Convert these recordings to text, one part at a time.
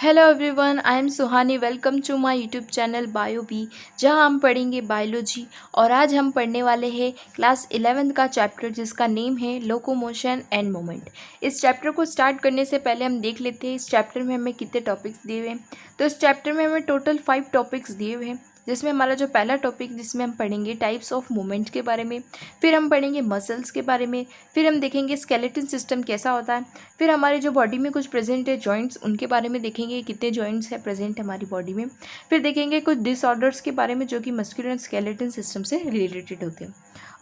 Hello everyone, I am Suhani. Welcome to my YouTube channel Bio B, जहां हम पढ़ेंगे biology. और आज हम पढ़ने वाले हैं क्लास 11th का चैप्टर जिसका नेम है लोकोमोशन एंड मोमेंट। इस चैप्टर को स्टार्ट करने से पहले हम देख लेते हैं इस चैप्टर में हमें कितने टॉपिक्स दिए हुए हैं। तो इस चैप्टर में हमें टोटल 5 टॉपिक्स दिए हुए हैं, जिसमें हमारा जो पहला टॉपिक जिसमें हम पढ़ेंगे टाइप्स ऑफ मूवमेंट के बारे में, फिर हम पढ़ेंगे मसल्स के बारे में, फिर हम देखेंगे स्केलेटन सिस्टम कैसा होता है, फिर हमारे जो बॉडी में कुछ प्रेजेंट है जॉइंट्स उनके बारे में देखेंगे कितने जॉइंट्स है प्रेजेंट हमारी बॉडी में, फिर देखेंगे कुछ डिसऑर्डर्स के बारे में जो कि मस्कुलर एंड स्केलेटन सिस्टम से रिलेटेड होते हैं।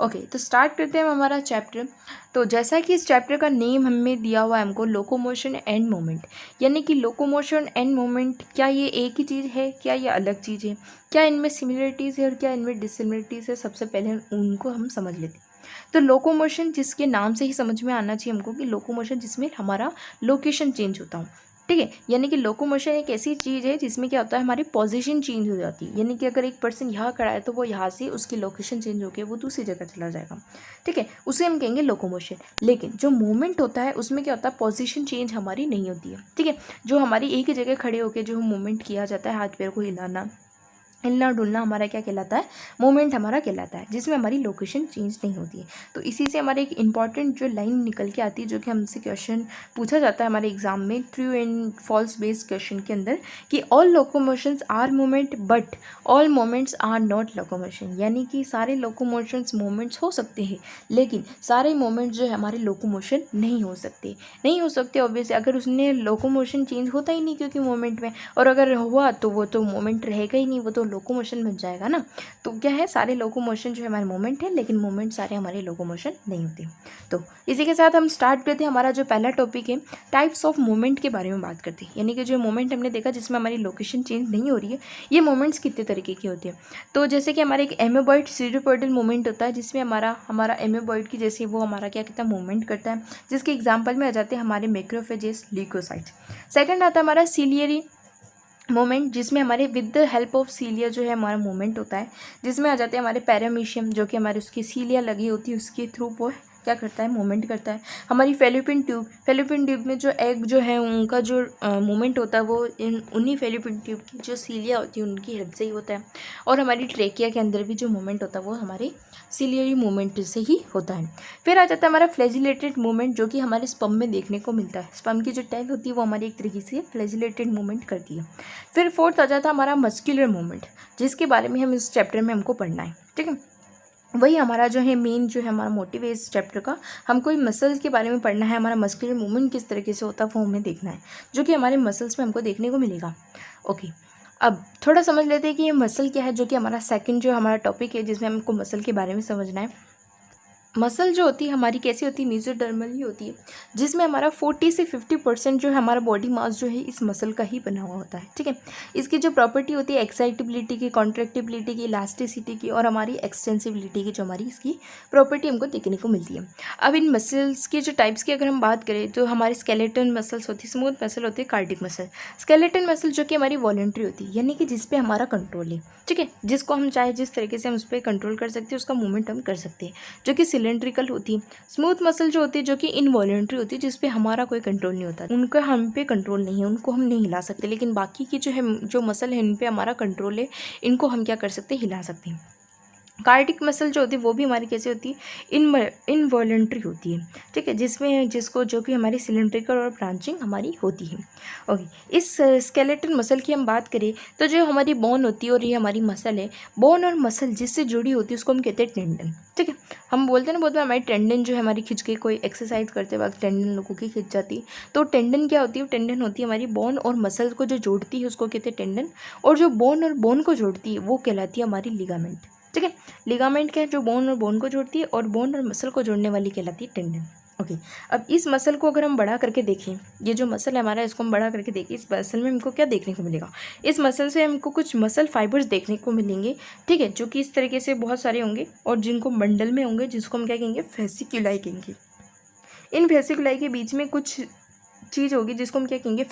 ओके, तो स्टार्ट करते हैं हम हमारा चैप्टर। तो जैसा कि इस चैप्टर का नेम हमें दिया हुआ है हमको लोकोमोशन एंड मोमेंट, यानी कि लोकोमोशन एंड मोमेंट, क्या ये एक ही चीज़ है, क्या ये अलग चीज़ है, क्या इनमें सिमिलरिटीज़ है और क्या इनमें डिससिमिलरिटीज़ है, सबसे पहले उनको हम समझ लेते हैं। तो लोकोमोशन जिसके नाम से ही समझ में आना चाहिए हमको कि लोकोमोशन जिसमें हमारा लोकेशन चेंज होता हो, ठीक है। यानी कि लोकोमोशन एक ऐसी चीज़ है जिसमें क्या होता है हमारी पोजीशन चेंज हो जाती है। यानी कि अगर एक पर्सन यहाँ खड़ा है तो वो यहाँ से उसकी लोकेशन चेंज होकर वो दूसरी जगह चला जाएगा, ठीक है, उसे हम कहेंगे लोकोमोशन। लेकिन जो मूवमेंट होता है उसमें क्या होता है पोजीशन चेंज हमारी नहीं होती है, ठीक है। जो हमारी एक ही जगह खड़े होकर जो मूवमेंट किया जाता है, हाथ पैर को हिलना डुलना हमारा क्या कहलाता है, मूवमेंट हमारा कहलाता है, जिसमें हमारी लोकेशन चेंज नहीं होती है। तो इसी से हमारे एक इंपॉर्टेंट जो लाइन निकल के आती है, जो कि हमसे क्वेश्चन पूछा जाता है हमारे एग्जाम में true and false based question के अंदर, कि all locomotions are movement but all moments are not locomotion. यानी कि सारे लोकोमोशंस मूवमेंट्स हो सकते हैं, लेकिन सारे मोमेंट्स जो है हमारे लोकोमोशन नहीं हो सकते ऑब्वियसली। अगर उसने लोकोमोशन चेंज होता ही नहीं क्योंकि मोमेंट में, और अगर हुआ तो वो तो मोमेंट रहेगा ही नहीं, वो तो लोकोमोशन बन जाएगा ना। तो क्या है, सारे लोकोमोशन जो है हमारे मोमेंट है, लेकिन मोमेंट सारे हमारे लोकोमोशन नहीं होते। तो इसी के साथ हम स्टार्ट करते हैं हमारा जो पहला टॉपिक है टाइप्स ऑफ मोमेंट के बारे में बात करते हैं। यानी कि जो मोमेंट हमने देखा जिसमें हमारी लोकेशन चेंज नहीं हो रही है, ये मोमेंट्स कितने तरीके की होती है। तो जैसे कि हमारा एक एमोबॉइड सीरोपोडियल मोमेंट होता है, जिसमें हमारा एमोबॉइड की जैसे वो हमारा क्या कहता है मूवमेंट करता है, जिसके एग्जाम्पल में आ जाते हैं हमारे मैक्रोफेजेस, ल्यूकोसाइट्स। सेकंड आता है हमारा सीलियरी मोमेंट, जिसमें हमारे विद द हेल्प ऑफ सीलिया जो है हमारा मूवमेंट होता है, जिसमें आ जाते हैं हमारे पैरामीशियम, जो कि हमारे उसकी सीलिया लगी होती है उसके थ्रू वो क्या करता है, मूवमेंट करता है। हमारी फेलोपियन ट्यूब में जो एग जो है उनका जो मूवमेंट होता है वो उन्हीं फेलोपियन ट्यूब की जो सीलिया होती है उनकी हेल्प से ही होता है। और हमारी ट्रेकिया के अंदर भी जो मूवमेंट होता है वो हमारे सीलियरी मूवमेंट से ही होता है। फिर आ जाता है हमारा फ्लैजिलेटेड मूवमेंट, जो कि हमारे स्पर्म में देखने को मिलता है। स्पर्म की जो टैग होती है वो हमारी एक तरीके से फ्लैजिलेटेड मूवमेंट करती है। फिर फोर्थ आ जाता है हमारा मस्कुलर मूवमेंट, जिसके बारे में हम इस चैप्टर में हमको पढ़ना है, ठीक है। वही हमारा जो है मेन जो है हमारा मोटिव है इस चैप्टर का, हमको मसल्स के बारे में पढ़ना है। हमारा मस्कुलर मूवमेंट किस तरीके से होता है वो हमें देखना है, जो कि हमारे मसल्स में हमको देखने को मिलेगा। ओके, अब थोड़ा समझ लेते हैं कि ये मसल क्या है, जो कि हमारा सेकंड जो हमारा टॉपिक है जिसमें हमको मसल के बारे में समझना है। मसल जो होती है हमारी कैसी होती है, मेसोडर्मल ही होती है, जिसमें हमारा 40 से 50% जो है हमारा बॉडी मास जो है इस मसल का ही बना हुआ होता है, ठीक है। इसकी जो प्रॉपर्टी होती है एक्साइटेबिलिटी की, कॉन्ट्रैक्टिबिलिटी की, इलास्टिसिटी की और हमारी एक्सटेंसिबिलिटी की, जो हमारी इसकी प्रॉपर्टी हमको देखने को मिलती है। अब इन मसल्स के जो टाइप्स की अगर हम बात करें तो हमारे स्केलेटन मसल्स होती है, स्मूथ मसल होती है, कार्डिक मसल। स्केलेटन मसल जो कि हमारी वॉलंटरी होती है, यानी कि जिस पे हमारा कंट्रोल है, ठीक है, जिसको हम चाहे जिस तरीके से हम उस पर कंट्रोल कर सकते हैं, उसका मूवमेंट हम कर सकते हैं, जो कि सिलेंड्रिकल होती है। स्मूथ मसल जो होती है जो कि इनवॉलंटरी होती है, जिस पे हमारा कोई कंट्रोल नहीं होता, उनका हम पे कंट्रोल नहीं है, उनको हम नहीं हिला सकते। लेकिन बाकी की जो है जो मसल है इन पे हमारा कंट्रोल है, इनको हम क्या कर सकते हैं, हिला सकते हैं। कार्डिक मसल जो होती है वो भी हमारी कैसे होती है, इनवॉलंटरी होती है, ठीक है, जिसको जो कि हमारी सिलेंड्रिकल और ब्रांचिंग हमारी होती है। ओके, इस स्केलेटन मसल की हम बात करें तो जो हमारी बोन होती है और ये हमारी मसल है, बोन और मसल जिससे जुड़ी होती है उसको हम कहते हैं टेंडन, ठीक है। हम बोलते हैं ना बहुत बार हमारी टेंडन जो है हमारी खिंच के, कोई एक्सरसाइज करते वक्त टेंडन लोगों की खिंच जाती है, तो टेंडन क्या होती है, टेंडन होती है हमारी बोन और मसल को जो जोड़ती है उसको कहते हैं टेंडन, और जो बोन और बोन को जोड़ती है वो कहलाती है हमारी लिगामेंट, ठीक है। लिगामेंट क्या है, जो बोन और बोन को जोड़ती है, और बोन और मसल को जोड़ने वाली कहलाती है टेंडन। ओके, अब इस मसल को अगर हम बड़ा करके देखें, ये जो मसल है हमारा इसको हम बड़ा करके देखें, इस मसल में हमको क्या देखने को मिलेगा, इस मसल से हमको कुछ मसल फाइबर्स देखने को मिलेंगे, ठीक है, जो कि इस तरीके से बहुत सारे होंगे और जिनको बंडल में होंगे, जिसको हम क्या कहेंगे, फेसिक्यूलाई कहेंगे। इन फेसिक्यूलाई के बीच में कुछ चीज़ होगी जिसको हम क्या कहेंगे,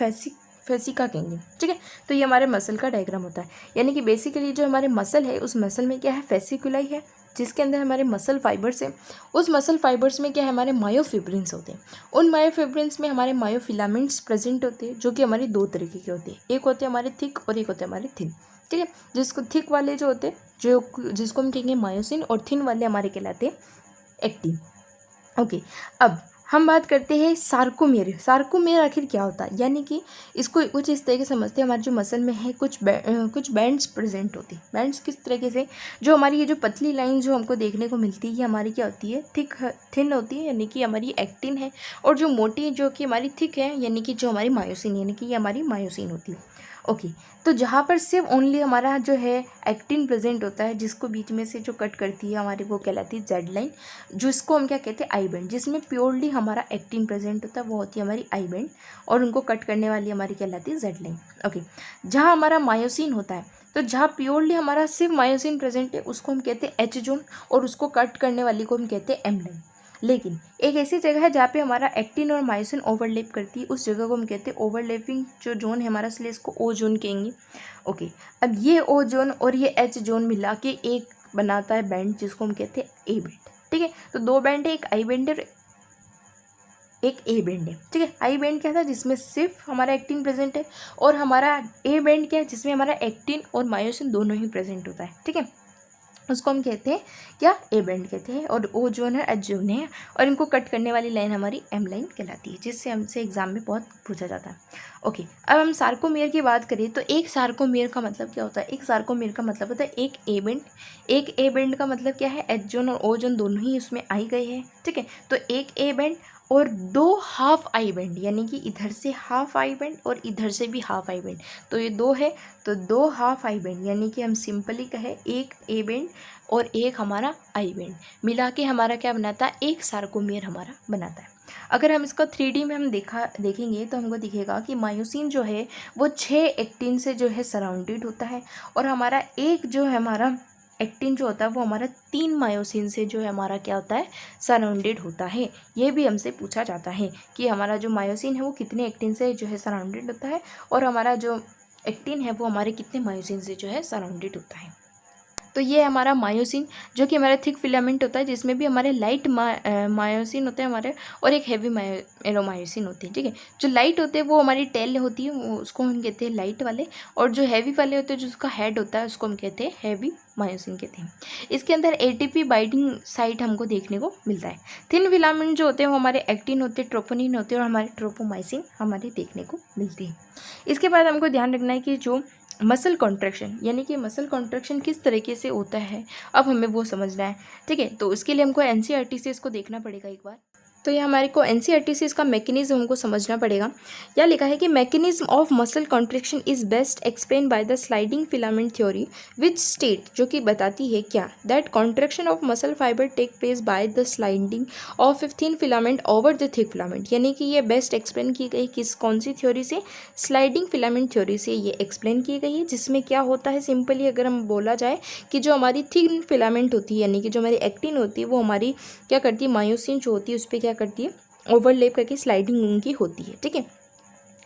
फेसिका कहेंगे, ठीक है। तो ये हमारे मसल का डायग्राम होता है, यानी कि बेसिकली जो हमारे मसल है उस मसल में क्या है, फेसिकुलाई है, जिसके अंदर हमारे मसल फाइबर्स हैं, उस मसल फाइबर्स में क्या है, हमारे मायोफिब्रिन्स होते हैं। उन मायोफिब्रिन्स में हमारे मायोफिलामेंट्स प्रेजेंट होते हैं, जो कि हमारी दो तरीके के होते हैं, एक होते हैं हमारे थिक और एक होते हैं हमारे थिन। ठीक है, जिसको थिक वाले जो होते हैं, जिसको हम कहेंगे मायोसिन, और थिन वाले हमारे कहलाते हैं एक्टिन। ओके, अब हम बात करते हैं सार्कोमेर। सार्कोमेर आखिर क्या होता है, यानी कि इसको कुछ इस तरीके से समझते हैं, हमारे जो मसल में है कुछ बैंड्स प्रेजेंट होती है। बैंड्स किस तरीके से, जो हमारी ये जो पतली लाइन जो हमको देखने को मिलती है, ये हमारी क्या होती है, थिन होती है, यानी कि हमारी एक्टिन है। और जो मोटी जो कि हमारी थिक है, यानी कि जो हमारी मायोसिन, यानी कि ये हमारी मायोसिन होती है। ओके, तो जहाँ पर सिर्फ ओनली हमारा जो है एक्टिन प्रेजेंट होता है, जिसको बीच में से जो कट करती है हमारी, वो कहलाती है जेड लाइन, जिसको हम क्या कहते हैं, आई बैंड। जिसमें प्योरली हमारा एक्टिन प्रेजेंट होता है, वो होती है हमारी आई बैंड, और उनको कट करने वाली हमारी कहलाती है जेड लाइन। ओके, जहाँ हमारा मायोसिन होता है, तो जहाँ प्योरली हमारा सिर्फ मायोसिन प्रेजेंट है, उसको हम कहते हैं एच जोन, और उसको कट करने वाली को हम कहते हैं एम लाइन। लेकिन एक ऐसी जगह है जहाँ पे हमारा एक्टिन और मायोसिन ओवरलैप करती है, उस जगह को हम कहते हैं ओवरलैपिंग जो जोन है हमारा, इसलिए इसको ओ जोन कहेंगे। ओके, अब ये ओ जोन और ये एच जोन मिला के एक बनाता है बैंड, जिसको हम कहते हैं ए बैंड। ठीक है, तो दो बैंड है, एक आई बैंड है, एक ए बैंड है। ठीक है, आई बैंड क्या था, जिसमें सिर्फ हमारा एक्टिन प्रेजेंट है, और हमारा ए बैंड क्या है, जिसमें हमारा एक्टिन और मायोसिन दोनों ही प्रेजेंट होता है। ठीक है, उसको हम कहते हैं क्या, ए बैंड कहते हैं, और ओ जोन है, एच जोन है, और इनको कट करने वाली लाइन हमारी एम लाइन कहलाती है, जिससे हमसे एग्जाम में बहुत पूछा जाता है। ओके, अब हम सार्कोमेर की बात करें तो एक सार्कोमेर का मतलब क्या होता है, एक सार्कोमेर का मतलब होता है एक ए बैंड। एक ए बैंड का मतलब क्या है, एच जोन और ओ जोन दोनों ही उसमें आई गए हैं। ठीक है, तो एक ए बैंड और दो हाफ आई बैंड, यानी कि इधर से हाफ आई बैंड और इधर से भी हाफ आई बैंड, तो ये दो है, तो दो हाफ आई बैंड, यानी कि हम सिंपली कहें एक ए बैंड और एक हमारा आई बैंड मिला के हमारा क्या बनाता है, एक सार्कोमेर हमारा बनाता है। अगर हम इसका 3D में हम देखेंगे तो हमको दिखेगा कि मायोसिन जो है वो 6 एक्टिन से जो है सराउंडेड होता है, और हमारा एक जो है हमारा एक्टिन जो होता है वो हमारा 3 मायोसिन से जो है हमारा क्या होता है, सराउंडेड होता है। ये भी हमसे पूछा जाता है कि हमारा जो मायोसिन है वो कितने एक्टिन से जो है सराउंडेड होता है, और हमारा जो एक्टिन है वो हमारे कितने मायोसिन से जो है सराउंडेड होता है। तो ये हमारा मायोसिन, जो कि हमारा थिक फिलामेंट होता है, जिसमें भी हमारे लाइट मायोसिन होते हैं हमारे, और एक हैवी मायोसिन होती है। ठीक है, जो लाइट होते हैं वो हमारी टेल होती है, वो उसको हम कहते हैं लाइट वाले, और जो हैवी वाले होते हैं, जो उसका हेड होता है, उसको हम कहते हैं हैवी मायोसिन कहते हैं। इसके अंदर एटीपी बाइंडिंग साइट हमको देखने को मिलता है। थिन फिलामेंट जो होते हैं वो हमारे एक्टिन होते हैं, ट्रोपोनिन होते हैं, और हमारे ट्रोपोमाइसिन हमारे देखने को मिलते हैं। इसके बाद हमको ध्यान रखना है कि जो मसल कॉन्ट्रैक्शन, यानी कि मसल कॉन्ट्रैक्शन किस तरीके से होता है, अब हमें वो समझना है। ठीक है, तो उसके लिए हमको एनसीईआरटी से इसको देखना पड़ेगा एक बार। तो ये हमारे को एनसीईआरटी से इसका मैकेनिज्म हमको समझना पड़ेगा। क्या लिखा है कि mechanism of muscle contraction is best explain by the sliding filament theory which state, जो कि बताती है क्या, that contraction of muscle fibre take place by the sliding of a thin filament over the thick filament. यानी कि ये best explain की गई किस, कौन सी थ्योरी से, स्लाइडिंग फिलामेंट थ्योरी से ये एक्सप्लेन की गई है। जिसमें क्या होता है, सिंपली अगर हम बोला जाए कि जो हमारी थिन फिलामेंट होती है, यानी कि जो हमारी एक्टिन होती है, वो हमारी क्या करती है, मायोसिन जो होती है उस पर क्या करती है, ओवरलैप करके स्लाइडिंग उनकी होती है। ठीक है,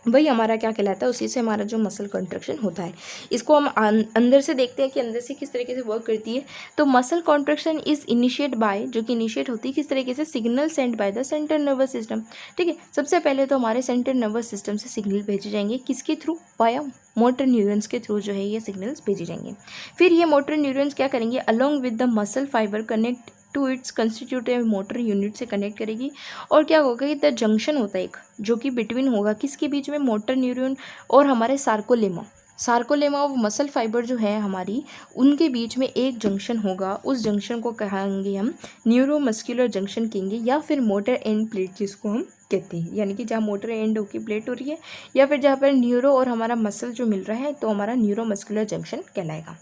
वही हमारा क्या कहलाता है, उसी से हमारा जो मसल कॉन्ट्रैक्शन होता है। इसको हम अंदर से देखते हैं कि अंदर से किस तरीके से वर्क करती है। तो muscle contraction is initiate bye, जो कि इनिशिएट होती है किस तरीके से, signal send by the central nervous system. ठीक है, सबसे पहले तो हमारे सेंट्रल नर्वस सिस्टम से सिग्नल भेजे जाएंगे, किसके थ्रू, वाया मोटर न्यूरॉन्स के थ्रू जो है ये सिग्नल्स भेजे जाएंगे। फिर ये मोटर न्यूरॉन्स क्या करेंगे, along with the muscle fibre connect to its constitutive motor unit से कनेक्ट करेगी, और क्या होगा कि द जंक्शन होता है एक, जो कि बिटवीन होगा किसके बीच में, मोटर न्यूरॉन और हमारे सार्कोलेमा ऑफ मसल फाइबर जो है हमारी, उनके बीच में एक जंक्शन होगा। उस जंक्शन को कहेंगे हम न्यूरोमस्कुलर जंक्शन कहेंगे, या फिर मोटर एंड प्लेट जिसको हम कहते हैं, यानी कि जहाँ मोटर एंड होकर प्लेट हो रही है, या फिर जहाँ पर न्यूरो और हमारा मसल जो मिल रहा है, तो हमारा न्यूरोमस्कुलर जंक्शन कहलाएगा।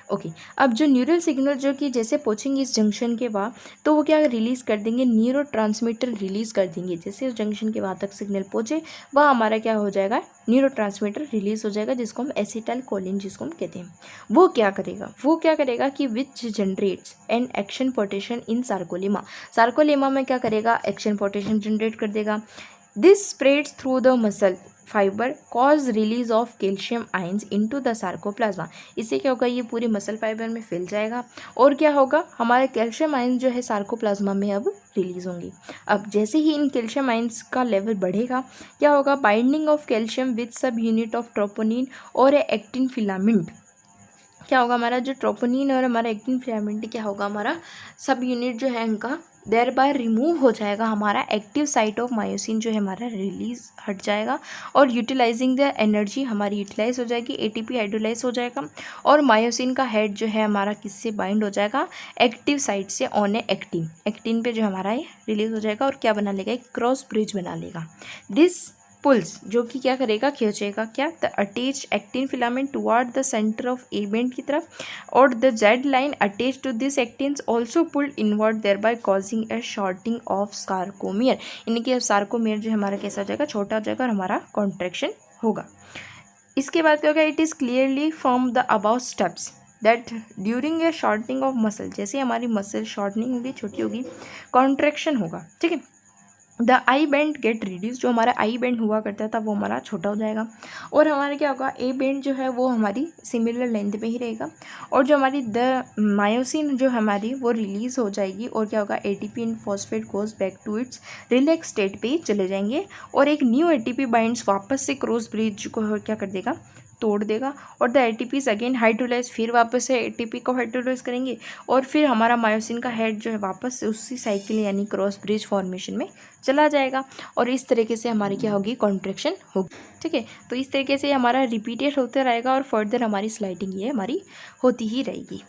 ओके, अब जो न्यूरल सिग्नल जो कि जैसे पहुँचेंगे इस जंक्शन के बाद, तो वो क्या रिलीज़ कर देंगे, न्यूरो ट्रांसमीटर रिलीज़ कर देंगे। जैसे उस जंक्शन के वहाँ तक सिग्नल पहुँचे, वह हमारा क्या हो जाएगा, न्यूरो ट्रांसमीटर रिलीज़ हो जाएगा, जिसको हम एसिटाइलकोलिन जिसको हम कहते हैं। वो क्या करेगा कि which generates an action potential in sarcolemma में क्या करेगा, एक्शन पोटेंशियल जनरेट कर देगा। This spreads through the muscle, fibre cause release of calcium ions into the sarcoplasm. इससे क्या होगा, ये पूरी मसल फाइबर में फैल जाएगा और क्या होगा, हमारे कैल्शियम आयंस जो है सार्कोप्लाज्मा में अब रिलीज होंगी। अब जैसे ही इन कैल्शियम आयंस का लेवल बढ़ेगा, क्या होगा, बाइंडिंग ऑफ कैल्शियम विद सब यूनिट ऑफ ट्रोपोनिन और एक्टिन फिलामेंट, क्या होगा, हमारा जो ट्रोपोनिन और हमारा एक्टिन फिलामेंट क्या होगा, हमारा सब यूनिट जो है इनका देर बाय रिमूव हो जाएगा। हमारा एक्टिव साइट ऑफ मायोसिन जो है हमारा रिलीज हट जाएगा और यूटिलाइजिंग द एनर्जी हमारी यूटिलाइज हो जाएगी, एटीपी हाइड्रोलाइज हो जाएगा और मायोसिन का हेड जो है हमारा किससे बाइंड हो जाएगा, एक्टिव साइट से ऑन एक्टिन, एक्टिन पे जो हमारा ये रिलीज हो जाएगा और क्या बना लेगा, एक क्रॉस ब्रिज बना लेगा। दिस पुल्स जो कि क्या करेगा, खींचेगा क्या, the attach actin filament toward the centre of A band की तरफ और the Z line attach to this actins also pulled inward thereby causing a shortening of sarcomere. यानी कि अब सार्कोमियर जो हमारा कैसा हो जाएगा, छोटा हो जाएगा और हमारा कॉन्ट्रैक्शन होगा। इसके बाद क्या होगा, it is clearly from the above steps that during a shortening of muscle, जैसे हमारी मसल शॉर्टनिंग होगी, छोटी होगी, कॉन्ट्रैक्शन होगा, ठीक है। The I bend get reduce, जो हमारा आई बेंड हुआ करता था वो हमारा छोटा हो जाएगा और हमारा क्या होगा, ए बेंड जो है वो हमारी सिमिलर लेंथ पे ही रहेगा और जो हमारी द मायोसिन जो हमारी वो रिलीज़ हो जाएगी और क्या होगा, ATP in phosphate goes back to its relax state पे चले जाएंगे और एक न्यू एटीपी बाइंड्स वापस से क्रॉस ब्रिज को क्या कर देगा, तोड़ देगा और द एटीपीज अगेन हाइड्रोलाइज, फिर वापस से एटीपी को हाइड्रोलाइज करेंगे और फिर हमारा मायोसिन का हेड जो है वापस से उसी साइकिल यानी क्रॉस ब्रिज फॉर्मेशन में चला जाएगा और इस तरीके से हमारी क्या होगी, कॉन्ट्रैक्शन होगी, ठीक है। तो इस तरीके से हमारा रिपीटेड होते रहेगा और फर्दर हमारी स्लाइडिंग ये हमारी होती ही रहेगी,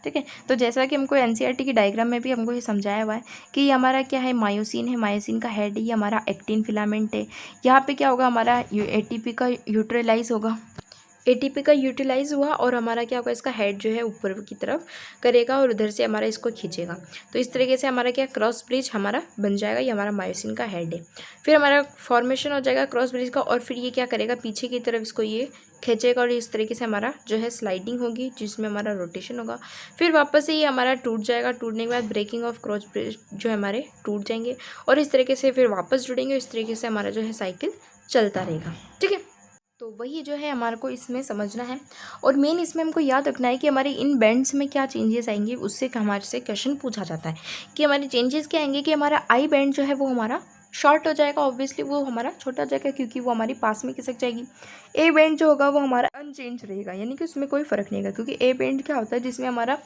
ठीक है। तो जैसा कि हमको एनसीईआरटी की डायग्राम में भी हमको ये समझाया हुआ है कि ये हमारा क्या है, मायोसिन है, मायोसिन का हेड है, ये हमारा एक्टिन फिलामेंट है। यहाँ पे क्या होगा, हमारा एटीपी का यूटिलाइज होगा, एटीपी का यूटिलाइज हुआ और हमारा क्या होगा, इसका हेड जो है ऊपर की तरफ करेगा और उधर से हमारा इसको खींचेगा। तो इस तरीके से हमारा क्या क्रॉस ब्रिज हमारा बन जाएगा, ये हमारा मायोसिन का हेड है। फिर हमारा फॉर्मेशन हो जाएगा क्रॉस ब्रिज का और फिर ये क्या करेगा, पीछे की तरफ इसको ये खींचेगा और इस तरीके से हमारा जो है स्लाइडिंग होगी जिसमें हमारा रोटेशन होगा। फिर वापस से ये हमारा टूट जाएगा, टूटने के बाद ब्रेकिंग ऑफ क्रॉस ब्रिज जो है हमारे टूट जाएंगे और इस तरीके से फिर वापस जुड़ेंगे। इस तरीके से हमारा जो है साइकिल चलता रहेगा, ठीक है। तो वही जो है हमारे को इसमें समझना है और मेन इसमें हमको याद रखना है कि हमारे इन बैंड्स में क्या चेंजेस आएंगे, उससे हमारे से क्वेश्चन पूछा जाता है कि हमारे चेंजेस क्या आएंगे, कि हमारा आई बैंड जो है वो हमारा शॉर्ट हो जाएगा, ऑब्वियसली वो हमारा छोटा हो जाएगा क्योंकि वो हमारी पास में खिसक जाएगी। ए बैंड जो होगा वो हमारा अनचेंज रहेगा, यानी कि उसमें कोई फ़र्क नहीं होगा क्योंकि ए बैंड क्या होता है, जिसमें हमारा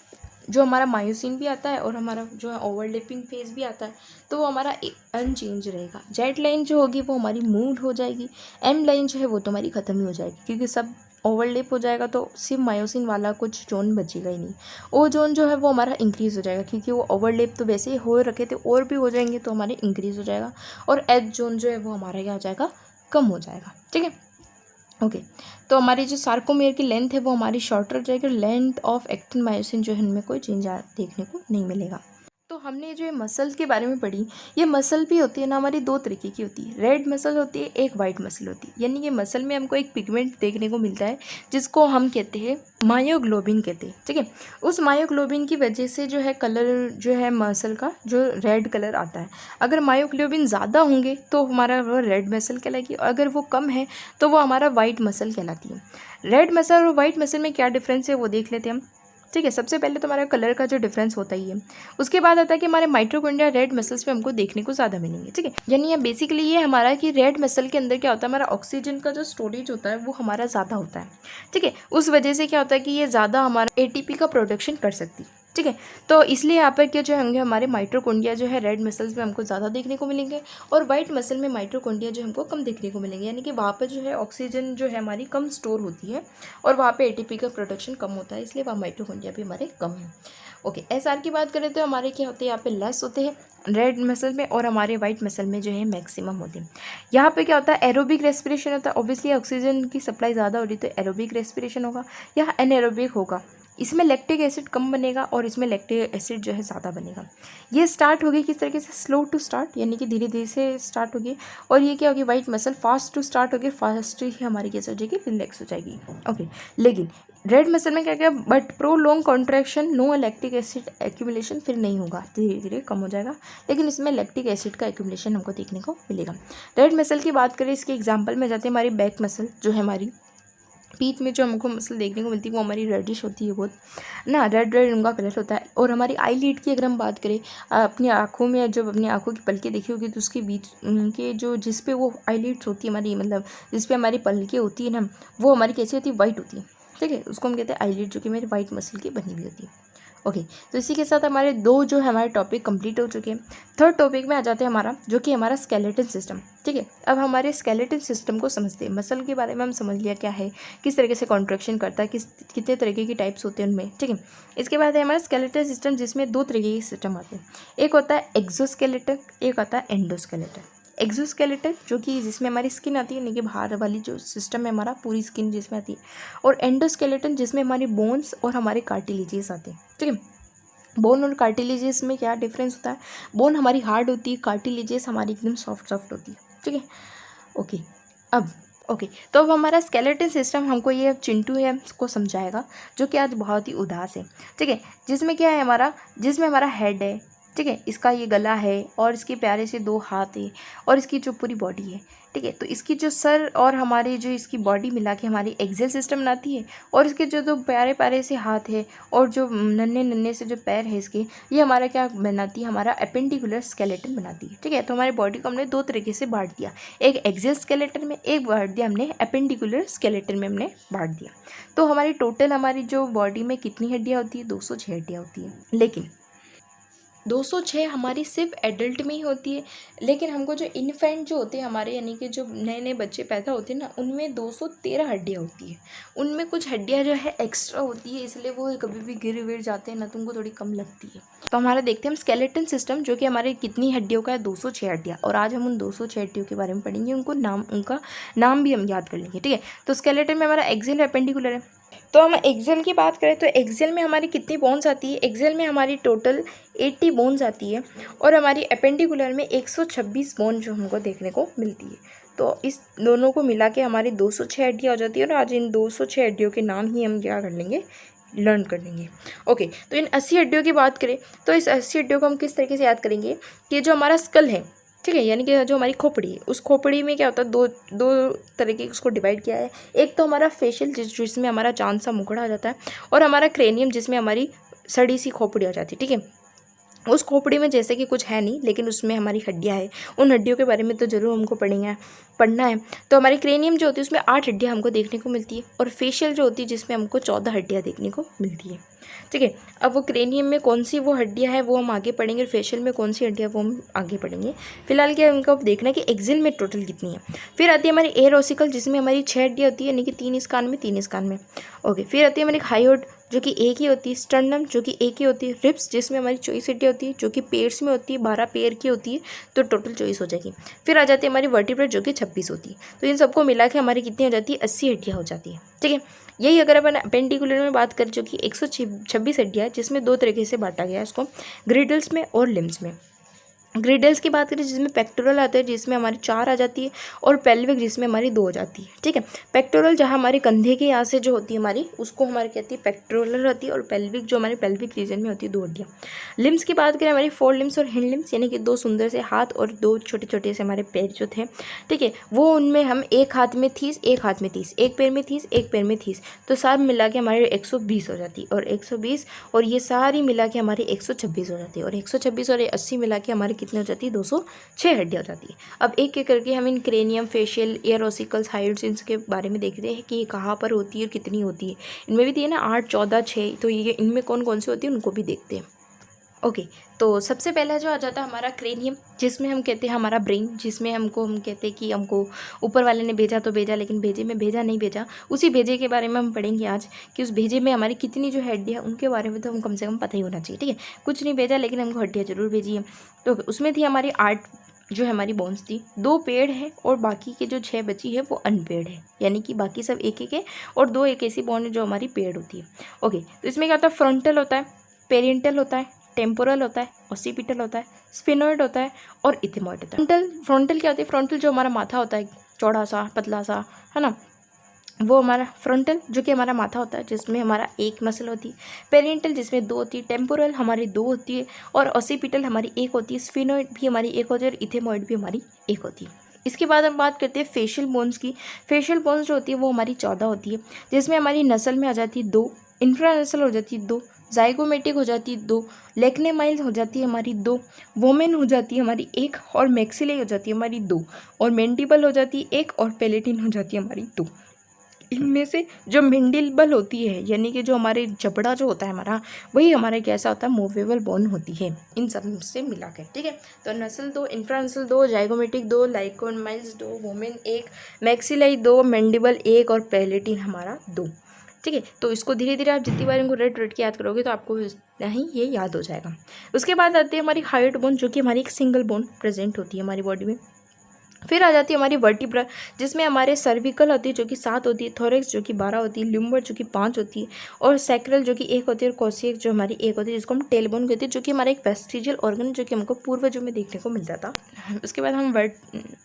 जो हमारा मायोसिन भी आता है और हमारा जो है ओवरलैपिंग फेज भी आता है, तो वो हमारा अनचेंज रहेगा। जेड लाइन जो होगी वो हमारी मूव हो जाएगी, एम लाइन जो है वो तो हमारी ख़त्म ही हो जाएगी क्योंकि सब ओवरलैप हो जाएगा तो सिर्फ मायोसिन वाला कुछ जोन बचेगा ही नहीं। ओ जोन जो है वो हमारा इंक्रीज़ हो जाएगा क्योंकि वो ओवरलैप तो वैसे ही हो रखे थे और भी हो जाएंगे तो हमारे इंक्रीज़ हो जाएगा और एच जोन जो है वो हमारा क्या हो जाएगा, कम हो जाएगा, ठीक है। ओके तो हमारी जो सार्कोमेयर की लेंथ है वो हमारी शॉर्टर हो जाएगी, लेंथ ऑफ एक्टिन मायोसिन जो है इनमें कोई चेंज देखने को नहीं मिलेगा। तो हमने जो ये मसल के बारे में पढ़ी, ये मसल भी होती है ना हमारी दो तरीके की होती है, रेड मसल होती है, एक वाइट मसल होती है। यानी कि मसल में हमको एक पिगमेंट देखने को मिलता है जिसको हम कहते हैं मायोग्लोबिन कहते हैं, ठीक है। उस मायोग्लोबिन की वजह से जो है कलर जो है मसल का जो रेड कलर आता है। अगर मायोग्लोबिन ज़्यादा होंगे तो हमारा वो रेड मसल कहलाएगी और अगर वो कम है तो वो हमारा वाइट मसल कहलाती है। रेड मसल और वाइट मसल में क्या डिफरेंस है वो देख लेते हैं हम, ठीक है। सबसे पहले तो हमारा कलर का जो डिफरेंस होता ही है, उसके बाद आता है कि हमारे माइटोकॉन्ड्रिया रेड मसल्स पे हमको देखने को ज़्यादा मिलेंगे, ठीक है। यानी ये बेसिकली ये हमारा कि रेड मसल के अंदर क्या होता है, हमारा ऑक्सीजन का जो स्टोरेज होता है वो हमारा ज़्यादा होता है, ठीक है। उस वजह से क्या होता है कि ये ज़्यादा हमारा एटीपी का प्रोडक्शन कर सकती है, ठीक है। तो इसलिए यहाँ पर क्या जो होंगे हमारे माइटोकॉन्ड्रिया जो है रेड मसल्स में हमको ज़्यादा देखने को मिलेंगे और वाइट मसल में माइटोकॉन्ड्रिया जो हमको कम देखने को मिलेंगे। यानी कि वहाँ पर जो है ऑक्सीजन जो है हमारी कम स्टोर होती है और वहाँ पे एटीपी का प्रोडक्शन कम होता है, इसलिए वहाँ माइटोकॉन्ड्रिया भी हमारे कम है। ओके एसआर की बात करें तो हमारे क्या होते हैं, यहाँ पे लेस होते हैं रेड मसल में और हमारे वाइट मसल में जो है मैक्सिमम होते हैं। यहाँ पे क्या होता है, एरोबिक रेस्पिरेशन होता है। ऑब्वियसली ऑक्सीजन की सप्लाई ज़्यादा हो रही तो एरोबिक रेस्पिरेशन होगा या एनएरोबिक होगा, इसमें लैक्टिक एसिड कम बनेगा और इसमें लैक्टिक एसिड जो है ज़्यादा बनेगा। ये स्टार्ट होगी किस तरीके से, स्लो टू स्टार्ट, यानी कि धीरे धीरे से स्टार्ट होगी। और ये क्या होगी, white muscle fast to start होगी, फास्ट ही हमारी कैसे हो जाएगी, रिलैक्स हो जाएगी। ओके, लेकिन रेड मसल में क्या क्या, but prolong contraction, no lactic acid accumulation फिर नहीं होगा, धीरे धीरे कम हो जाएगा, लेकिन इसमें लैक्टिक एसिड का एक्यूमुलेशन हमको देखने को मिलेगा। रेड मसल की बात करें, इसके एग्जांपल में जाते हैं हमारी बैक मसल, जो है हमारी पीठ में जो हमको मसल देखने को मिलती है वो हमारी रेडिश होती है बहुत ना, रेड रेड उनका कलर होता है। और हमारी आई लीड की अगर हम बात करें, अपनी आँखों में जब अपनी आँखों की पलकें देखी होगी तो उसके बीच उनके जो जिस पे वो आई लीड्स होती है हमारी, मतलब जिस पे हमारी पलकें होती है ना, वो हमारी कैसी होती है, वाइट होती है, ठीक है, उसको हम कहते हैं आई लीड, जो कि मेरी वाइट मसल की बनी हुई होती है। ओके, तो इसी के साथ हमारे दो जो है हमारे टॉपिक कंप्लीट हो चुके हैं। थर्ड टॉपिक में आ जाते हैं हमारा, जो कि हमारा स्केलेटन सिस्टम, ठीक है। अब हमारे स्केलेटन सिस्टम को समझते हैं। मसल के बारे में हम समझ लिया क्या है, किस तरीके से कॉन्ट्रैक्शन करता है, कितने तरीके की टाइप्स होते हैं उनमें, ठीक है। इसके बाद है हमारा स्केलेटन सिस्टम, जिसमें दो तरीके के सिस्टम आते हैं, एक होता है एक्सोस्केलेटन, एक होता है एंडोस्केलेटन। एक्सोस्केलेटन जो कि जिसमें हमारी स्किन आती है, यानी कि बाहर वाली जो सिस्टम है हमारा, पूरी स्किन जिसमें आती है, और एंडोस्केलेटन जिसमें हमारी बोन्स और हमारे कार्टिलेजेस आते हैं, ठीक है। बोन और कार्टिलेजेस में क्या डिफरेंस होता है, बोन हमारी हार्ड होती है, कार्टिलेजेस हमारी एकदम सॉफ्ट सॉफ्ट होती है, ठीक है। तो अब हमारा स्केलेटन सिस्टम हमको ये चिंटू है इसको समझाएगा, जो कि आज बहुत ही उदास है, ठीक है। जिसमें क्या है हमारा, जिसमें हमारा हेड है, ठीक है, इसका ये गला है और इसके प्यारे से दो हाथ है और इसकी जो पूरी बॉडी है, ठीक है। तो इसकी जो सर और हमारी जो इसकी बॉडी मिला के हमारी एक्सेल सिस्टम बनाती है, और इसके जो दो प्यारे प्यारे से हाथ है और जो नन्हे नन्हे से जो पैर है इसके, ये हमारा क्या बनाती है, हमारा एपेंडिकुलर स्केलेटन बनाती है, ठीक है। तो हमारी बॉडी को हमने दो तरीके से बांट दिया, एक एक्सेल स्केलेटन में, एक बांट दिया हमने एपेंडिकुलर स्केलेटन में, हमने बांट दिया। तो हमारी टोटल हमारी जो बॉडी में कितनी हड्डियाँ होती है, 206 हड्डियाँ होती है, लेकिन 206 हमारी सिर्फ एडल्ट में ही होती है। लेकिन हमको जो इन्फेंट जो होते हैं हमारे, यानी कि जो नए नए बच्चे पैदा होते हैं ना, उनमें 213 हड्डियाँ होती है। उनमें कुछ हड्डियाँ जो है एक्स्ट्रा होती है, इसलिए वो कभी भी गिर विर जाते हैं ना, तो उनको थोड़ी कम लगती है। तो हमारा देखते हैं हम स्केलेटन सिस्टम, जो कि हमारे कितनी हड्डियों का है, 206 हड्डियाँ। और आज हम उन 206 हड्डियों के बारे में पढ़ेंगे, उनका नाम भी हम याद कर लेंगे, ठीक है। तो स्केलेटन में हमारा एक्सेल एपेंडिकुलर है। तो हम एक्सेल की बात करें तो एक्सेल में हमारी कितनी बोन्स आती है, एक्सेल में हमारी टोटल 80 बोन्स आती है, और हमारी एपेंडिकुलर में 126 बोन जो हमको देखने को मिलती है। तो इस दोनों को मिला के हमारी 206 हड्डियाँ हो जाती है, और आज इन 206 हड्डियों के नाम ही हम क्या कर लेंगे, लर्न कर लेंगे। ओके, तो इन 80 हड्डियों की बात करें तो इस 80 हड्डियों को हम किस तरीके से याद करेंगे, कि जो हमारा स्कल है, ठीक है, यानी कि जो हमारी खोपड़ी है, उस खोपड़ी में क्या होता है, दो तरीके की उसको डिवाइड किया है। एक तो हमारा फेशियल जिसमें हमारा चांद सा मुखड़ा आ जाता है, और हमारा क्रेनियम जिसमें हमारी सड़ी सी खोपड़ी आ जाती है, ठीक है। उस खोपड़ी में जैसे कि कुछ है नहीं, लेकिन उसमें हमारी हड्डियाँ हैं, उन हड्डियों के बारे में तो ज़रूर हमको पढ़ना है। तो हमारी क्रेनियम जो होती है उसमें 8 हड्डियाँ हमको देखने को मिलती है, और फेशियल जो होती है जिसमें हमको 14 हड्डियाँ देखने को मिलती है, ठीक है। अब वो क्रेनियम में कौन सी वो हड्डियाँ हैं वो हम आगे पढ़ेंगे, और फेशियल में कौन सी हड्डियाँ वो हम आगे पढ़ेंगे। फिलहाल क्या हमको अब देखना है कि एक्सेल में टोटल कितनी है। फिर आती है हमारी एयर ओसिकल, जिसमें हमारी 6 हड्डियाँ होती है, यानी कि 3 इस कान में 3 इस कान में। ओके, फिर आती है हमारी हाईओड, जो कि एक ही होती है, स्टर्नम जो कि एक ही होती है, रिब्स जिसमें हमारी 24 हड्डियाँ होती है, जो कि पेयर्स में होती है, 12 पेयर की होती है, तो टोटल 24 हो जाएगी। फिर आ जाती है हमारी वर्टिब्रेट, जो कि 26 होती है। तो इन सबको मिला के हमारी कितनी हो जाती है, 80 हड्डियाँ हो जाती है, ठीक है। यही अगर अपन एपेंडिकुलर में बात करें, जो कि 126 हड्डियाँ है, जिसमें दो तरीके से बांटा गया है इसको, ग्रिडल्स में और लिम्स में। ग्रिडल्स की बात करें जिसमें पेक्टोरल आता है, जिसमें हमारी 4 आ जाती है, और पेल्विक जिसमें हमारी 2 हो जाती है, ठीक है। पेक्टोरल जहाँ हमारे कंधे के यहाँ से जो होती है हमारी, उसको हमारी कहती है पेक्टोरल होती है, और पेल्विक जो हमारे पेल्विक रीजन में होती है 2 हड्डियाँ। लिम्स की बात करें हमारी 4 लिम्स और हिंड लिम्स, यानी कि 2 सुंदर से हाथ और 2 छोटे छोटे से हमारे पैर जो थे, ठीक है, वो उनमें हम एक हाथ में 30, एक हाथ में 30, एक पैर में 30, एक पैर में 30, तो सब मिला के हमारे 120 हो जाती है, और 120 और ये सारी मिला के हमारी 126 हो जाती है, और 126 और 80 मिला के हमारी कितनी हो जाती है, 206 हड्डियाँ हो जाती है। अब एक एक करके हम इन क्रेनियम, फेशियल, एयर ओसिकल्स, हाइड्रोसिन्स के बारे में देखते हैं कि ये कहाँ पर होती है और कितनी होती है। इनमें भी दिए ना 8, 14, 6, तो ये इनमें कौन कौन सी होती है उनको भी देखते हैं। ओके, तो सबसे पहला जो आ जाता है हमारा क्रेनियम, जिसमें हम कहते हैं हमारा ब्रेन, जिसमें हम कहते हैं कि हमको ऊपर वाले ने भेजा तो भेजा, लेकिन भेजे में भेजा नहीं भेजा। उसी भेजे के बारे में हम पढ़ेंगे आज, कि उस भेजे में हमारी कितनी जो हड्डियाँ, उनके बारे में तो हम कम से कम पता ही होना चाहिए, ठीक है। कुछ नहीं भेजा लेकिन हमको हड्डियाँ जरूर भेजी है। तो उसमें थी हमारी 8 जो हमारी बोन्स थी 2 पेड़ है और बाकी के जो 6 बची है वो अनपेड है, यानी कि बाकी सब एक एक है और 2 एक ऐसी बोन है जो हमारी पेड़ होती है। ओके, तो इसमें क्या होता है, फ्रंटल होता है, पेरेंटल होता है, टेम्पोरल होता है, ऑसिपिटल होता है, स्फिनोइड होता है और इथिमॉइड होता है। फ्रंटल क्या होती है, फ्रंटल जो हमारा माथा होता है चौड़ा सा पतला सा, है ना, वो हमारा फ्रंटल जो कि हमारा माथा होता है जिसमें हमारा एक मसल होती है, पेरेंटल जिसमें 2 होती है, टेम्पोरल हमारी 2 होती है और ऑसिपिटल हमारी 1 होती है, स्फिनोइड भी हमारी 1 होती है और इथेमॉइड भी हमारी 1 होती है। इसके बाद हम बात करते हैं फेशियल बोन्स की। फेशियल बोन्स जो होती है वो हमारी 14 होती है, जिसमें हमारी नसल में आ जाती है 2, इंफ्रा नसल हो जाती है 2, जाइगोमेटिक हो जाती है 2, लेक्नेमाइल हो जाती है हमारी 2, वोमेन हो जाती है हमारी 1 और मैक्सिले हो जाती है हमारी 2 और मेंडिबल हो जाती है 1 और पेलेटिन हो जाती है हमारी 2। इनमें से जो मेंडिबल होती है यानी कि जो हमारे जबड़ा जो होता है हमारा, वही हमारा कैसा होता है, मूवेबल बोन होती है इन सब से मिला के। ठीक है, तो नस्ल 2, इंफ्रा नस्ल 2, जाइगोमेटिक 2, लाइकोमाइल्स 2, वोमेन 1, मैक्सिलाई 2, मेंडिबल 1 और पेलेटिन हमारा 2। ठीक है, तो इसको धीरे धीरे आप जितनी बार इनको रट रट के याद करोगे तो आपको नहीं ये याद हो जाएगा। उसके बाद आती है हमारी हाइट बोन, जो कि हमारी एक सिंगल बोन प्रेजेंट होती है हमारी बॉडी में। फिर आ जाती है हमारी वर्टिब्रा, जिसमें हमारे सर्विकल होती है जो कि 7 होती है, थोरेक्स जो कि 12 होती है, ल्यूम्बर जो कि 5 होती है और सैक्रल जो कि 1 होती है और कोसियक जो हमारी 1 होती है, जिसको हम टेलबोन कहते हैं, जो कि हमारा एक वेस्टिजियल ऑर्गन जो कि हमको पूर्वजों में देखने को मिलता था। उसके बाद हम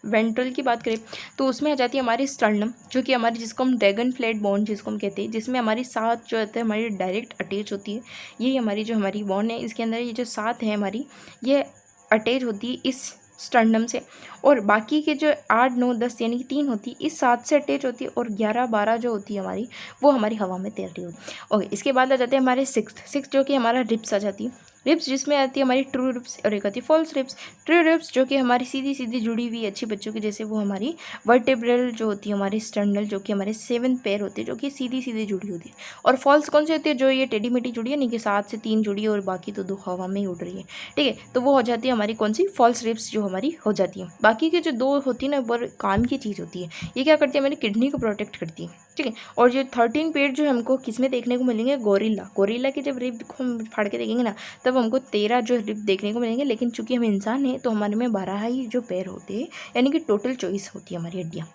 वेंट्रल की बात करें तो उसमें आ जाती है हमारी स्टर्नम, जो कि हमारी जिसको हम ड्रैगन फ्लैट बोन जिसको हम कहते हैं, जिसमें हमारी 7 जो होते हैं हमारी डायरेक्ट अटैच होती है। यही हमारी जो हमारी बोन है, इसके अंदर ये जो 7 है हमारी, ये अटैच होती है इस स्टर्नम से, और बाकी के जो 8, 9, 10 यानी कि 3 होती है इस 7 से अटैच होती है और 11, 12 जो होती है हमारी वो हमारी हवा में तैर रही होती है। ओके, इसके बाद आ जाते हैं हमारे सिक्स जो कि हमारा रिब्स आ जाती है। रिब्स जिसमें आती है हमारी ट्रू रिब्स और एक आती है फॉल्स रिब्स। ट्रू रिब्स जो कि हमारी सीधी सीधी जुड़ी हुई अच्छी बच्चों की, जैसे वो हमारी वर्टेब्रल जो होती है हमारी स्टर्नल जो कि हमारे 7 पैर होते हैं जो कि सीधी सीधी जुड़ी होती है। और फॉल्स कौन सी होती है, जो ये टेढ़ी मेढ़ी जुड़ी है, नहीं कि 7 से 3 जुड़ी है और बाकी तो 2 हवा में ही उड़ रही है। ठीक है, तो वो हो जाती है हमारी कौन सी, फॉल्स रिब्स जो हमारी हो जाती है। बाकी के जो 2 होती है ना वो काम की चीज़ होती है, ये क्या करती है हमारी किडनी को प्रोटेक्ट करती है। ठीक है, और जो 13 पेड़ जो हमको किस में देखने को मिलेंगे, गोरिल्ला की जब रिब को हम फाड़ के देखेंगे ना तब हमको 13 जो रिब देखने को मिलेंगे, लेकिन चूंकि हम इंसान हैं तो हमारे में 12 ही जो पैर होते हैं, यानी कि टोटल 24 होती है हमारी हड्डियाँ।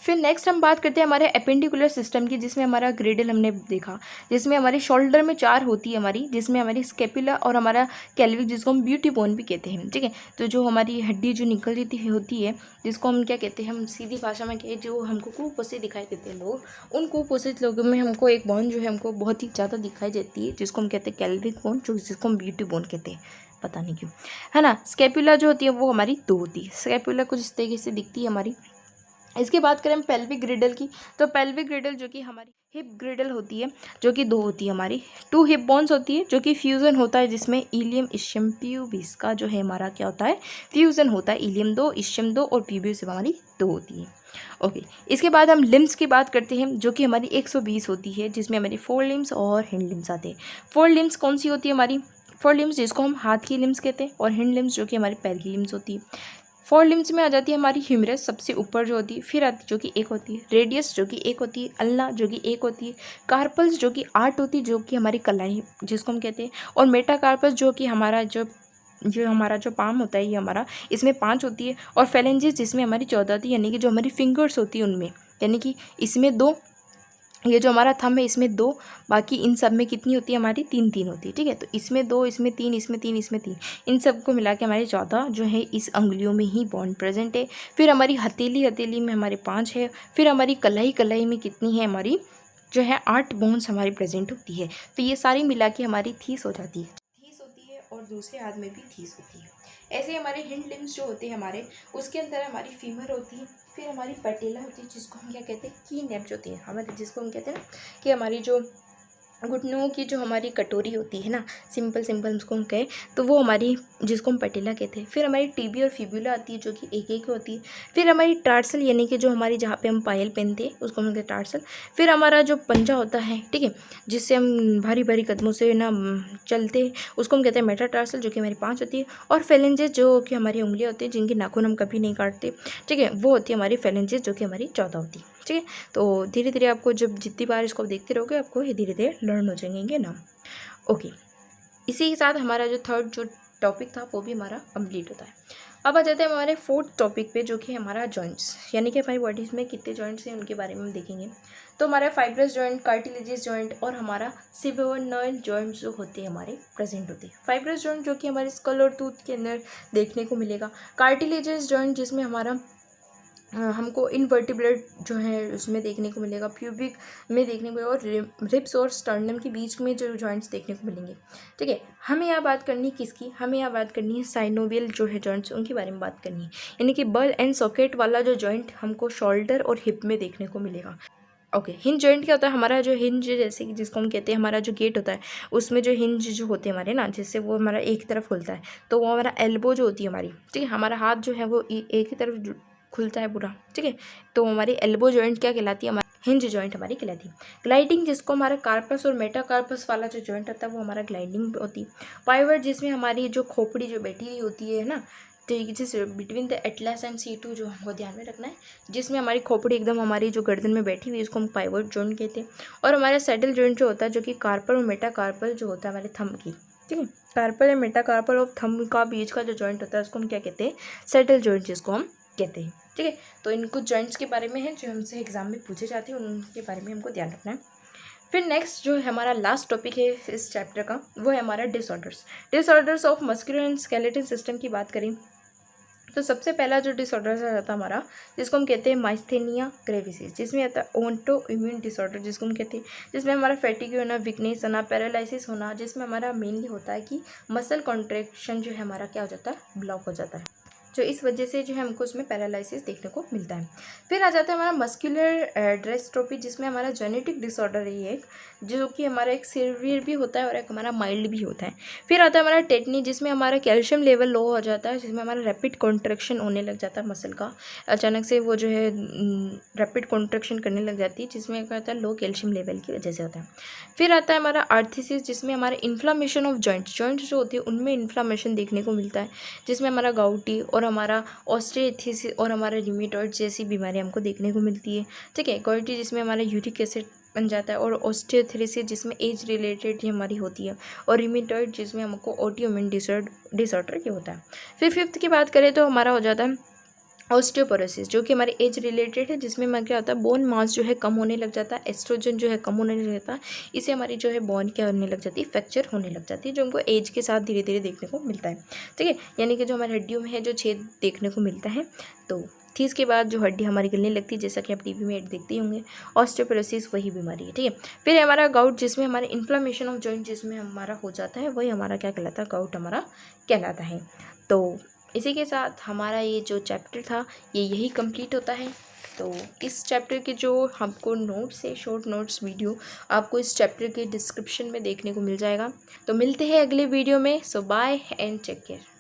फिर नेक्स्ट हम बात करते हैं हमारे एपेंडिकुलर सिस्टम की, जिसमें हमारा ग्रेडल हमने देखा, जिसमें हमारी शोल्डर में 4 होती है हमारी, जिसमें हमारी स्केपुला और हमारा कैल्विक जिसको हम ब्यूटी बोन भी कहते हैं। ठीक है, तो जो हमारी हड्डी जो निकल रही होती है जिसको हम क्या कहते हैं, हम सीधी भाषा में कहें जो हमको कुपोषित दिखाई देते हैं लोग, उन कुपोषित लोगों में हमको एक बोन जो है हमको बहुत ही ज़्यादा दिखाई देती है, जिसको हम कहते हैं कैल्विक बोन, जिसको हम ब्यूटी बोन कहते हैं, पता नहीं क्यों, है ना। स्केपुला जो होती है वो हमारी 2 होती है, स्केपुला कुछ इस तरीके से दिखती है हमारी। इसकी बात करें हम पेल्विक ग्रिडल की, तो पेल्विक ग्रिडल जो कि हमारी हिप ग्रिडल होती है जो कि 2 होती है हमारी, 2 हिप बोन्स होती है जो कि फ्यूज़न होता है, जिसमें इलियम इशियम प्यूबिस का जो है हमारा क्या होता है, फ्यूज़न होता है, इलियम 2 इशियम 2 और प्यूबिस हमारी 2 होती है। ओके, इसके बाद हम लिम्स की बात करते हैं जो कि हमारी 120 होती है, जिसमें हमारी 4 लिम्स और हिंड लिम्स आते हैं। 4 लिम्स कौन सी होती है हमारी, 4 लिम्स जिसको हम हाथ की लिम्स कहते हैं, और हिंड लिम्स जो कि हमारी पैर की लिम्स होती है। 4 लिम्स में आ जाती है हमारी ह्यूमरस सबसे ऊपर जो होती है, फिर आती जो कि 1 होती है, रेडियस जो कि 1 होती है, अल्ना जो कि 1 होती है, कार्पल्स जो कि 8 होती है जो कि हमारी कलाई जिसको हम कहते हैं, और मेटाकार्पस जो कि हमारा जो पाम होता है ये हमारा, इसमें 5 होती है, और फेलेंजेस जिसमें हमारी 14 होती है, यानी कि जो हमारी फिंगर्स होती है उनमें, यानी कि इसमें 2, ये जो हमारा थंब है इसमें 2, बाकी इन सब में कितनी होती है हमारी, 3 होती है। ठीक है, तो इसमें 2, इसमें 3, इसमें 3, इसमें 3, इन सबको मिला के हमारी 14 जो है इस अंगुलियों में ही बॉन्ड प्रेजेंट है। फिर हमारी हथेली में हमारे 5 है, फिर हमारी कलाई में कितनी है हमारी, जो है 8 बोन्स हमारी प्रेजेंट होती है। तो ये सारी मिला के हमारी थीस हो जाती है, थीस होती है, और दूसरे हाथ में भी थीस होती है। ऐसे हमारे हिंड लिम्स जो होते हैं हमारे, उसके अंदर हमारी फीमर होती है, फिर हमारी पैटेला होती है जिसको हम क्या कहते हैं, की नेप्स होती है हमारे, जिसको हम कहते हैं ना कि हमारी जो घुटनों की जो हमारी कटोरी होती है ना, सिंपल उसको हम कहें तो वो हमारी, जिसको हम पैटेला कहते हैं। फिर हमारी टीबी और फिब्यूला आती है जो कि एक होती है। फिर हमारी टार्सल यानी कि जो हमारी जहाँ पे हम पायल पहनते हैं उसको हम कहते हैं टार्सल। फिर हमारा जो पंजा होता है, ठीक है, जिससे हम भारी भारी कदमों से ना चलते हैं, उसको हम कहते हैं मेटाटार्सल जो कि हमारी 5 होती है। और फेलेंजेस जो कि हमारी उंगलियाँ होती हैं जिनके नाखून हम कभी नहीं काटते, ठीक है, वो होती है हमारी फेलेंजेस जो कि हमारी 14 होती है। ठीक है, तो धीरे धीरे आपको जब जितनी बार इसको देखते रहोगे आपको ये धीरे धीरे लर्न हो जाएंगे नाम। ओके, इसी के साथ हमारा जो थर्ड जो टॉपिक था वो भी हमारा कंप्लीट होता है। अब आ जाते हैं हमारे फोर्थ टॉपिक पे, जो कि हमारा जॉइंट्स, यानी कि हमारी बॉडीज में कितने जॉइंट्स हैं उनके बारे में हम देखेंगे। तो हमारा फाइब्रस जॉइंट, कार्टिलेजियस जॉइंट और हमारा सिबोनॉइड जॉइंट जो होते हैं हमारे प्रेजेंट होते हैं। फाइब्रस जॉइंट जो कि हमारे स्कल और टूथ के अंदर देखने को मिलेगा। कार्टिलेजियस जॉइंट जिसमें हमारा हमको इनवर्टिब्रेट जो है उसमें देखने को मिलेगा, प्यूबिक में देखने को मिलेगा, और रिब्स और स्टर्नम के बीच में जो जॉइंट्स देखने को मिलेंगे। ठीक है, हमें यहाँ बात करनी है किसकी, हमें यहाँ बात करनी है साइनोवियल जो है जॉइंट्स, उनके बारे में बात करनी है। यानी कि बल एंड सॉकेट वाला जो जॉइंट हमको शोल्डर और हिप में देखने को मिलेगा। ओके, हिंज जॉइंट क्या होता है, हमारा जो हिंज जैसे कि जिसको हम कहते हैं हमारा जो गेट होता है उसमें जो हिंज जो होते हैं हमारे ना, जिससे वो हमारा एक तरफ खुलता है, तो वो हमारा एल्बो जो होती है हमारी, ठीक है, हमारा हाथ जो है वो एक ही तरफ खुलता है पूरा। ठीक है, तो हमारी एल्बो जॉइंट क्या कहलाती है, हमारी हिंज जॉइंट हमारी कहलाती है। ग्लाइडिंग जिसको हमारा कार्पस और मेटाकार्पस वाला जो जॉइंट होता है वो हमारा ग्लाइडिंग होती है। पाइवट जिसमें हमारी जो खोपड़ी जो बैठी हुई होती है ना, तो जिस between the Atlas and C2 जो हमको ध्यान में रखना है, जिसमें हमारी खोपड़ी एकदम हमारी जो गर्दन में बैठी हुई है उसको हम पाइवट जॉइंट कहते हैं। और हमारा सैडल जॉइंट जो होता है जो कि कार्पल और मेटाकार्पल जो होता है हमारे थंब की, ठीक है, कार्पल या मेटाकार्पल और थंब का बीच का जो जॉइंट होता है उसको हम क्या कहते हैं, सैडल जॉइंट जिसको हम कहते हैं। ठीक है, तो इन कुछ जॉइंट्स के बारे में है जो हमसे एग्जाम में पूछे जाते हैं, उनके बारे में हमको ध्यान रखना है। फिर नेक्स्ट जो हमारा लास्ट टॉपिक है इस चैप्टर का वो है हमारा disorders of muscular and skeletal system की बात करें तो सबसे पहला जो डिसऑर्डर आता है हमारा, जिसको हम कहते हैं माइस्थेनिया ग्रेविसिस, जिसमें आता है ऑटो इम्यून डिसऑर्डर जिसको हम कहते हैं, जिसमें हमारा फैटिग होना, वीकनेस होना, पैरालिसिस होना, जिसमें हमारा मेनली होता है कि मसल कॉन्ट्रैक्शन जो है हमारा क्या हो जाता है, ब्लॉक हो जाता है, जो इस वजह से जो है हमको उसमें पैरालिसिस देखने को मिलता है। फिर आ जाता है हमारा मस्कुलर डिस्ट्रोफी, जिसमें हमारा जेनेटिक डिसऑर्डर है एक, जो कि हमारा एक सीवियर भी होता है और एक हमारा माइल्ड भी होता है। फिर आता है हमारा टेटनी, जिसमें हमारा कैल्शियम लेवल लो हो जाता है, जिसमें हमारा रैपिड कॉन्ट्रैक्शन होने लग जाता है मसल का, अचानक से वो जो है रैपिड कॉन्ट्रैक्शन करने लग जाती है, जिसमें क्या होता है लो कैल्शियम लेवल की वजह से होता है। फिर आता है हमारा आर्थ्राइटिस, जिसमें हमारे इन्फ्लामेशन ऑफ जॉइंट्स जो होती है उनमें इन्फ्लामेशन देखने को मिलता है, जिसमें हमारा गाउटी और हमारा ऑस्टियोआर्थराइटिस और हमारा रिमेटॉइड जैसी बीमारियां हमको देखने को मिलती है। ठीक है, गाउटी जिसमें हमारा यूरिक एसिड बन जाता है, और ऑस्टियोआर्थराइटिस जिसमें एज रिलेटेड ही हमारी होती है, और रिमेटॉइड जिसमें हमको ऑटोइम्यून डिसऑर्डर की होता है। फिर फिफ्थ की बात करें तो हमारा हो जाता है ऑस्टियोपोरोसिस, जो कि हमारे एज रिलेटेड है, जिसमें हमारा क्या होता है बोन मास जो है कम होने लग जाता है, एस्ट्रोजन जो है कम होने लग जाता है, इससे हमारी जो है बोन क्या होने लग जाती है, फ्रैक्चर होने लग जाती है, जो हमको एज के साथ धीरे धीरे देखने को मिलता है। ठीक है, यानी कि जो हमारे हड्डियों में है जो छेद देखने को मिलता है, तो 30 के बाद जो हड्डी हमारी गलने लगती है, जैसा कि आप टीवी में देखते ही होंगे, ऑस्टियोपोरोसिस वही बीमारी है। ठीक है, फिर हमारा गाउट, जिसमें हमारे इन्फ्लामेशन ऑफ जॉइंट जिसमें हमारा हो जाता है, वही हमारा क्या कहलाता है, गाउट हमारा कहलाता है। तो इसी के साथ हमारा ये जो चैप्टर था ये यही कंप्लीट होता है। तो इस चैप्टर के जो हमको नोट्स है, शॉर्ट नोट्स वीडियो आपको इस चैप्टर के डिस्क्रिप्शन में देखने को मिल जाएगा। तो मिलते हैं अगले वीडियो में। सो बाय एंड टेक केयर।